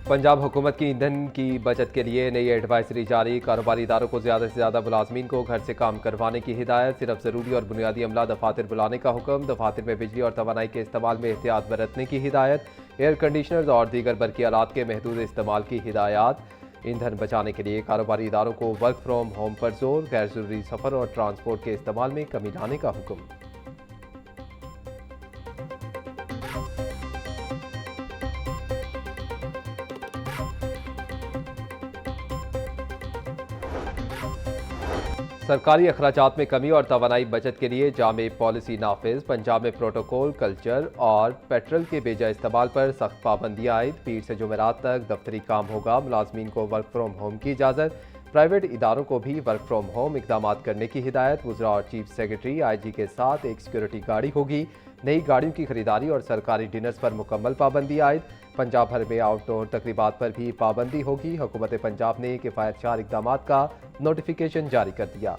पंजाब हुकूमत की ईंधन की बचत के लिए नई एडवाइजरी जारी। कारोबारी इदारों को ज़्यादा से ज़्यादा मुलाजमीन को घर से काम करवाने की हिदायत। सिर्फ ज़रूरी और बुनियादी अमला दफातर बुलाने का हुक्म। दफातर में बिजली और तवानाई के इस्तेमाल में एहतियात बरतने की हिदायत। एयर कंडीशनर्स और दीगर बरकी आलात के महदूद इस्तेमाल की हिदायत। ईंधन बचाने के लिए कारोबारी इदारों को वर्क फ्राम होम पर जोर। गैर ज़रूरी सफ़र और ट्रांसपोर्ट के इस्तेमाल में कमी लाने का हुक्म। सरकारी अखराजात में कमी और तवानाई बचत के लिए जामे पॉलिसी नाफिज। पंजाब में प्रोटोकॉल, कल्चर और पेट्रोल के बेजा इस्तेमाल पर सख्त पाबंदी आयद। पीर से जुमेरात तक दफ्तरी काम होगा। मुलाजमीन को वर्क फ्राम होम की इजाज़त। प्राइवेट इदारों को भी वर्क फ्राम होम इकदाम करने की हिदायत। वज़रा और चीफ सेक्रेटरी IG के साथ एक सिक्योरिटी गाड़ी होगी। नई गाड़ियों की खरीदारी और सरकारी डिनर्स पर मुकम्मल पाबंदी आयद। पंजाब भर में आउटडोर तकरीबात पर भी पाबंदी होगी। हुकूमत पंजाब ने किफ़ायतशार इकदाम का नोटिफिकेशन जारी कर दिया।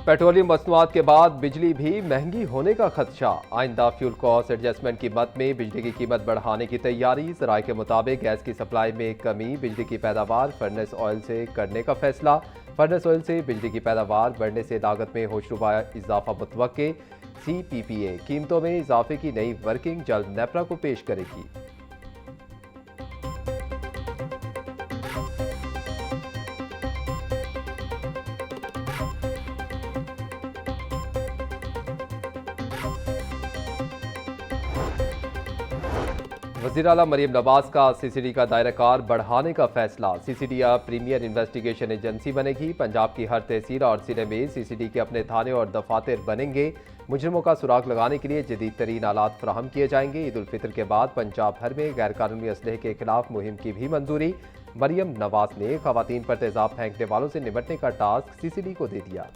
पेट्रोलियम मसनूआत के बाद बिजली भी महंगी होने का खदशा। आइंदा फ्यूल कॉस्ट एडजस्टमेंट की मद में बिजली की कीमत बढ़ाने की तैयारी। ज़राए के मुताबिक गैस की सप्लाई में कमी। बिजली की पैदावार फर्नेस ऑयल से करने का फैसला। फर्नेस ऑयल से बिजली की पैदावार बढ़ने से लागत में होशरुबा इजाफा मुतवक्के। CPPA कीमतों में इजाफे की नई वर्किंग जल्द नेपरा को पेश करेगी। वज़ीर आला मरियम नवाज का CCD का दायरा कार बढ़ाने का फैसला। CCD अब प्रीमियर इन्वेस्टिगेशन एजेंसी बनेगी। पंजाब की हर तहसील और जिले में CCD के अपने थाने और दफातर बनेंगे। मुजरिमों का सुराग लगाने के लिए जदीद तरीन आलात फराहम किए जाएंगे। ईद उल फितर के बाद पंजाब भर में गैर कानूनी असलहे के खिलाफ मुहिम की भी मंजूरी। मरियम नवाज ने खवातीन पर तेजाब फेंकने वालों से निपटने का टास्क CCD को दे दिया।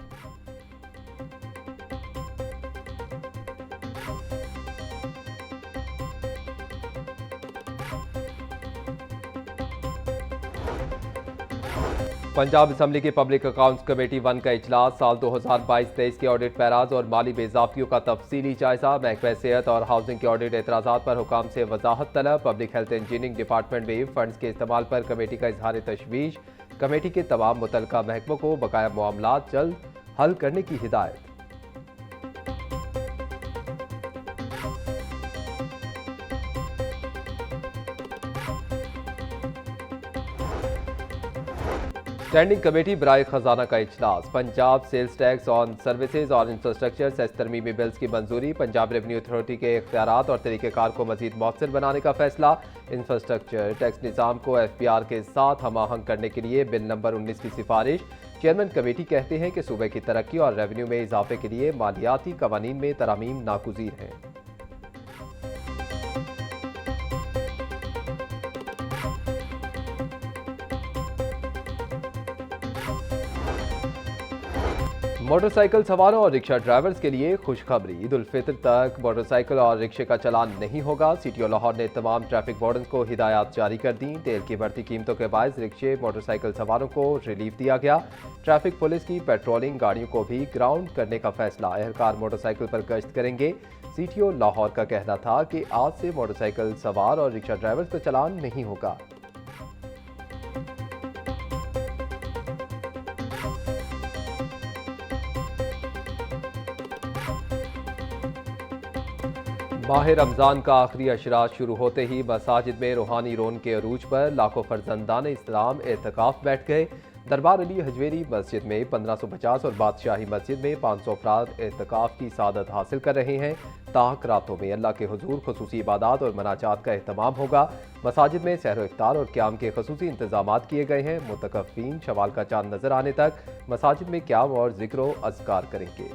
पंजाब असम्बली की पब्लिक अकाउंट्स कमेटी 1 का इजलास। साल 2022-23 के ऑडिट पैराज और माली बेजाफियों का तफसीली जायजा। महकमा सेहत और हाउसिंग के ऑडिट एतराज़ात पर हुकाम से वजाहत तलब। पब्लिक हेल्थ इंजीनियरिंग डिपार्टमेंट में फंड्स के इस्तेमाल पर कमेटी का इजहार तशवीश। कमेटी के तमाम मुतल्लिका महकमों को बकाया मामलात जल्द हल करने की हिदायत। स्टैंडिंग कमेटी बराए खजाना का इजलास। Punjab sales tax on services और इंफ्रास्ट्रक्चर सेस तरमीमी बिल्स की मंजूरी। पंजाब रेवेन्यू अथॉरिटी के इख्तियारात और तरीक़ेकार को मजीद मौसर बनाने का फैसला। इंफ्रास्ट्रक्चर टैक्स निज़ाम को FPR के साथ हम आहंग करने के लिए बिल नंबर 19 की सिफारिश। चेयरमैन कमेटी कहते हैं कि सूबे की तरक्की और रेवेन्यू में इजाफे के लिए मालियाती कवानीन में तरमीम नागुज़ीर हैं। मोटरसाइकिल सवारों और रिक्शा ड्राइवर्स के लिए खुशखबरी। ईद उल फितर तक मोटरसाइकिल और रिक्शे का चलान नहीं होगा। CTO लाहौर ने तमाम ट्रैफिक वार्डन को हिदायत जारी कर दी। तेल की बढ़ती कीमतों के बायस रिक्शे मोटरसाइकिल सवारों को रिलीफ दिया गया। ट्रैफिक पुलिस की पेट्रोलिंग गाड़ियों को भी ग्राउंड करने का फैसला। एहलकार मोटरसाइकिल पर गश्त करेंगे। CTO लाहौर का कहना था कि आज से मोटरसाइकिल सवार और रिक्शा ड्राइवर्स का चलान नहीं होगा। माह रमज़ान का आखिरी अशरा शुरू होते ही मसाजिद में रूहानी रोन के अरूज पर लाखों फर्जंदान इस्लाम एतकाफ बैठ गए। दरबार अली हजवेरी मस्जिद में 1550 और बादशाही मस्जिद में 500 अफराद एतकाफ की सादत हासिल कर रहे हैं। ताक रातों में अल्लाह के हुजूर खुसूसी इबादत और मनाजात का एहतमाम होगा। मसाजिद में सहर इफ्तार और क़याम के खुसूसी इंतजाम किए गए हैं। मुतकफ़ीन शवाल का चांद नजर आने तक मसाजिद में क़याम और ज़िक्र अज़कार करेंगे।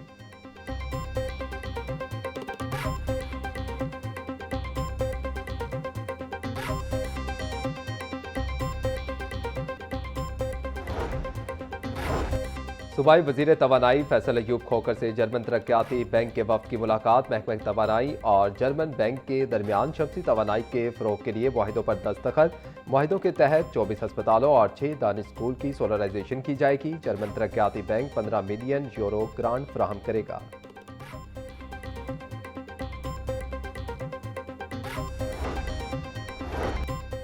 सूबाई वजीर तवानाई फैसल अयूब खोखर से जर्मन तरक्याती बैंक के वफ्द की मुलाकात। महकमा तवानाई और जर्मन बैंक के दरमियान शमसी तवानाई के फ़रोग के लिए मुआहिदों पर दस्तखत। मुआहिदों के तहत 24 अस्पतालों और 6 दानिश स्कूल की सोलराइजेशन की जाएगी। जर्मन तरक्याती बैंक 15 मिलियन यूरो ग्रांट फराहम करेगा।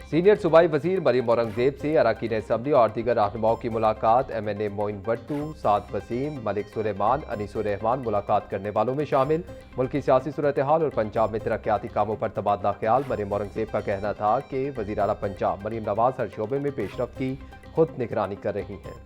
सीनियर सूबाई वजीर मरियम औरंगजेब से अरकान असम्बली और दीगर रहनुमाओं की मुलाकात। MNA मोइन भट्टू, साद वसीम, मलिक सुलेमान, अनीसुर रहमान मुलाकात करने वालों में शामिल। मुल्की सियासी सूरत हाल और पंजाब में तरक्याती कामों पर तबादला ख्याल। मरियम औरंगजेब का कहना था कि वजीर आला पंजाब मरियम नवाज हर शोबे में पेशरफ की खुद निगरानी कर रही हैं।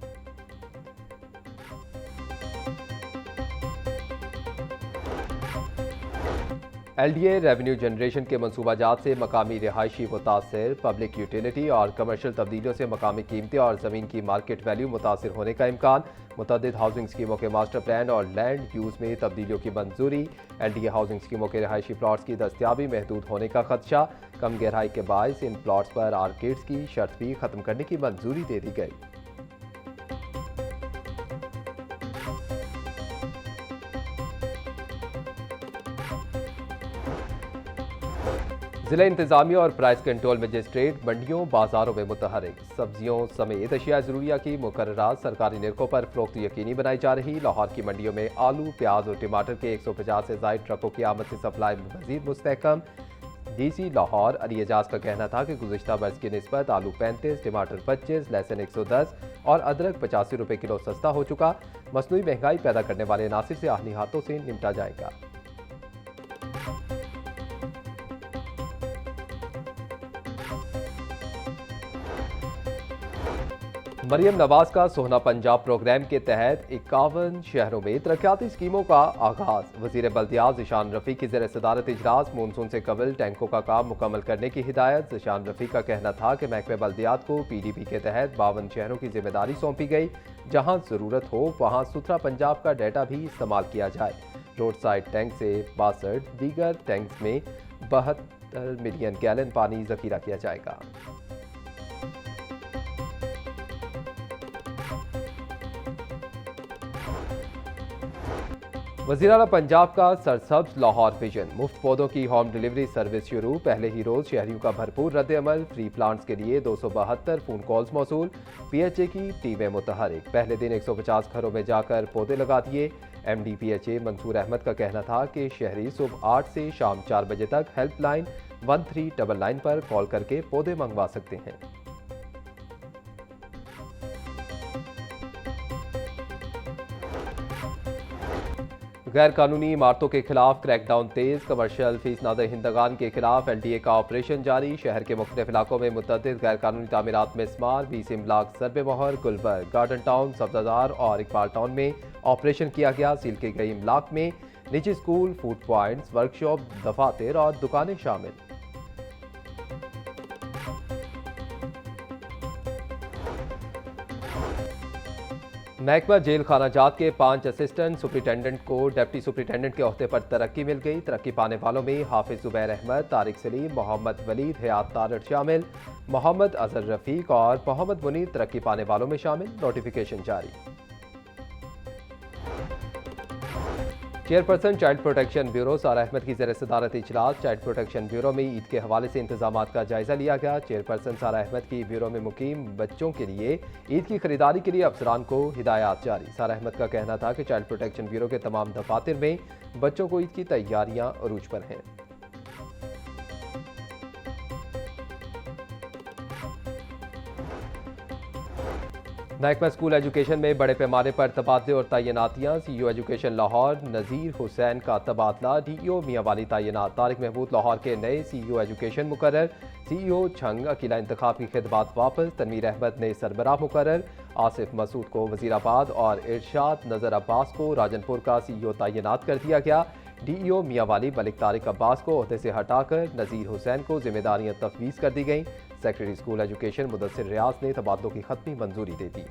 LDA रेवेन्यू जनरेशन के मनसूबाजात से मकामी रिहायशी मुतासर। पब्लिक यूटिलिटी और कमर्शल तब्दीलियों से मकामी कीमतें और ज़मीन की मार्केट वैल्यू मुतासर होने का इम्कान। मुतअद्दिद हाउसिंग स्कीमों के मास्टर प्लान और लैंड यूज़ में तब्दीलियों की मंजूरी। LDA हाउसिंग स्कीमों के रिहायशी प्लाट्स की दस्तियाबी महदूद होने का खदशा। कम गहराई के बायस इन प्लाट्स पर आर्किड्स की शर्त भी ख़त्म करने की मंजूरी दे दी गई। जिला इंतजामिया और प्राइस कंट्रोल मजिस्ट्रेट मंडियों बाजारों में मुतहरिक। सब्जियों समेत अशिया ज़रूरिया की मुकर्ररात सरकारी निरखों पर फरोख्त यकीनी बनाई जा रही। लाहौर की मंडियों में आलू, प्याज और टमाटर के 150 से ज़ायद ट्रकों की आमद से सप्लाई मज़ीद मुस्तहकम। DC लाहौर अली एजाज का कहना था कि गुज़िश्ता बरस की निस्बत आलू 35, टमाटर 25, लहसुन 110 और अदरक 85 रुपये किलो सस्ता हो चुका। मसनूई महंगाई पैदा करने वाले नासिर से आहनी हाथों से निपटा जाएगा। मरियम नवाज का सोहना पंजाब प्रोग्राम के तहत 51 शहरों में तरक्याती स्कीमों का आगाज। वजीर बल्दियात ज़िशान रफ़ी की ज़ेर सदारत इजलास। मानसून से कबल टैंकों का काम मुकम्मल करने की हिदायत। ज़िशान रफ़ी का कहना था कि महकमे बल्दियात को PDP के तहत 52 शहरों की जिम्मेदारी सौंपी गई। जहाँ ज़रूरत हो वहाँ सुथरा पंजाब का डेटा भी इस्तेमाल किया जाए। रोड साइड टैंक से 62, दीगर टैंक्स में 72 मिलियन गैलन पानी जखीरा किया जाएगा। वज़ीर आला पंजाब का सरसब्ज लाहौर विजन। मुफ्त पौधों की होम डिलीवरी सर्विस शुरू। पहले ही रोज़ शहरियों का भरपूर रद्द-ए-अमल। फ्री प्लांट्स के लिए 272 फ़ोन कॉल्स मौसूल। PHA की टीमें मुतहरिक। पहले दिन 150 घरों में जाकर पौधे लगा दिए। MD PHA मंसूर अहमद का कहना था कि शहरी सुबह 8 से शाम 4 बजे तक हेल्पलाइन 1399 पर कॉल करके पौधे मंगवा सकते हैं। गैर कानूनी इमारतों के खिलाफ क्रैकडाउन तेज। कमर्शियल फीस नादहिंदगान के खिलाफ LDA का ऑपरेशन जारी। शहर के मुख्तलिफ इलाकों में मुतअद्दिद गैर कानूनी तामीरात में स्मार। 20 इमलाक सरबे मोहर। गुलबर्ग, गार्डन टाउन, सब्जादार और इकबाल टाउन में ऑपरेशन किया गया। सील की गई इमलाक में निजी स्कूल, फूड पॉइंट्स, वर्कशॉप, दफातर और दुकानें शामिल। महकमा जेल खाना जात के 5 असिस्टेंट सुपरिटेंडेंट को डिप्टी सुपरिटेंडेंट के ओहदे पर तरक्की मिल गई। तरक्की पाने वालों में हाफिज जुबैर अहमद, तारिक सलीम, मोहम्मद वलीद, हयात तारड़ शामिल। मोहम्मद अजहर रफीक और मोहम्मद मुनीर तरक्की पाने वालों में शामिल। नोटिफिकेशन जारी। चेयरपर्सन चाइल्ड प्रोटेक्शन ब्यूरो सारा अहमद की ज़ेर सदारत इजलास। चाइल्ड प्रोटेक्शन ब्यूरो में ईद के हवाले से इंतजाम का जायजा लिया गया। चेयरपर्सन सारा अहमद की ब्यूरो में मुकीम बच्चों के लिए ईद की खरीदारी के लिए अफसरान को हिदायत जारी। सारा अहमद का कहना था कि चाइल्ड प्रोटेक्शन ब्यूरो के तमाम दफातर में बच्चों को ईद की तैयारियां अरूज पर हैं। महकमा स्कूल एजुकेशन में बड़े पैमाने पर तबादले और तैनातियाँ। CEO एजुकेशन लाहौर नज़ीर हुसैन का तबादला। DEO मियांवाली तैनात। तारिक महमूद लाहौर के नए CEO एजुकेशन मुकर्रर। CEO छंग अकीला इंतखाब की खिदमात वापस। तनवीर अहमद ने सरबराह मुकर्रर। आसिफ मसूद को वजीराबाद और इरशाद नज़र अब्बास को राजनपुर का CEO तैनात कर दिया गया। DEO मियांवाली मलिक तारिक अब्बास को ओहदे से हटाकर नज़ीर हुसैन को जिम्मेदारियां तफवीज़ कर दी गईं। सेक्रेटरी स्कूल एजुकेशन मुदस्सिर रियाज ने तबादलों की खत्मी मंजूरी दे दी।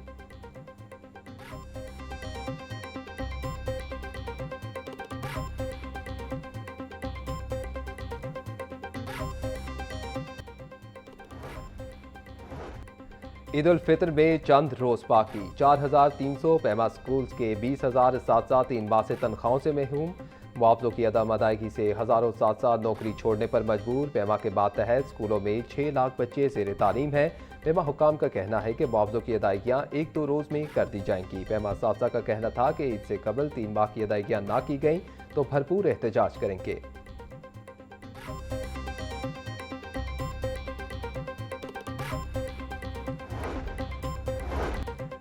ईद उल फितर में चंद रोज बाकी, 4,300 पैमा स्कूल्स के 20,000 3 माह से तनख्वाहों से महरूम। मुआवजों की अदम अदायगी से हजारों साथ नौकरी छोड़ने पर मजबूर। पैमा के बाद तहत स्कूलों में 6 लाख बच्चे ज़ेर तालीम हैं। पैमा हुकाम का कहना है कि मुआवजों की अदायगियाँ 1-2 रोज़ में कर दी जाएंगी। पैमा सासा का कहना था कि ईद से कबल 3 माह की अदायगियाँ ना की गईं तो भरपूर एहतजाज करेंगे।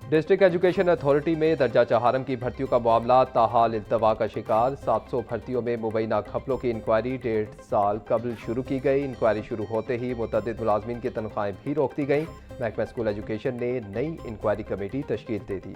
डिस्ट्रिक्ट एजुकेशन अथॉरिटी में दर्जा चहारम की भर्तियों का मामला ताहाल इल्तवा का शिकार। 700 भर्तियों में मुबैना घपलों की इंक्वायरी 1.5 साल कबल शुरू की गई। इंक्वायरी शुरू होते ही मुतअद्दिद मुलाजमीन की तनख्वाहें भी रोक दी गईं। महकमा स्कूल एजुकेशन ने नई इंक्वायरी कमेटी तश्कील दे दी।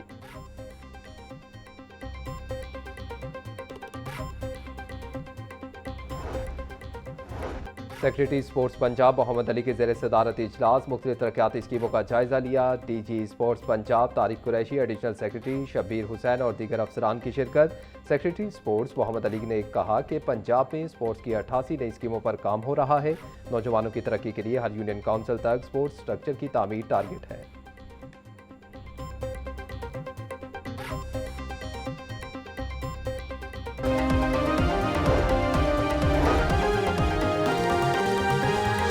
सेक्रेटरी स्पोर्ट्स पंजाब मोहम्मद अली के ज़ेर सदारत इजलास मुख्तलिफ तरक्याती स्कीमों का जायजा लिया। DG sports Punjab Tariq Qureshi, additional secretary Shabbir Hussain और दीगर अफसरान की शिरकत। सेक्रेटरी स्पोर्ट्स मोहम्मद अली ने कहा कि पंजाब में स्पोर्ट्स की 88 नई स्कीमों पर काम हो रहा है। नौजवानों की तरक्की के लिए हर यूनियन काउंसिल तक स्पोर्ट्स स्ट्रक्चर की तामीर टारगेट है।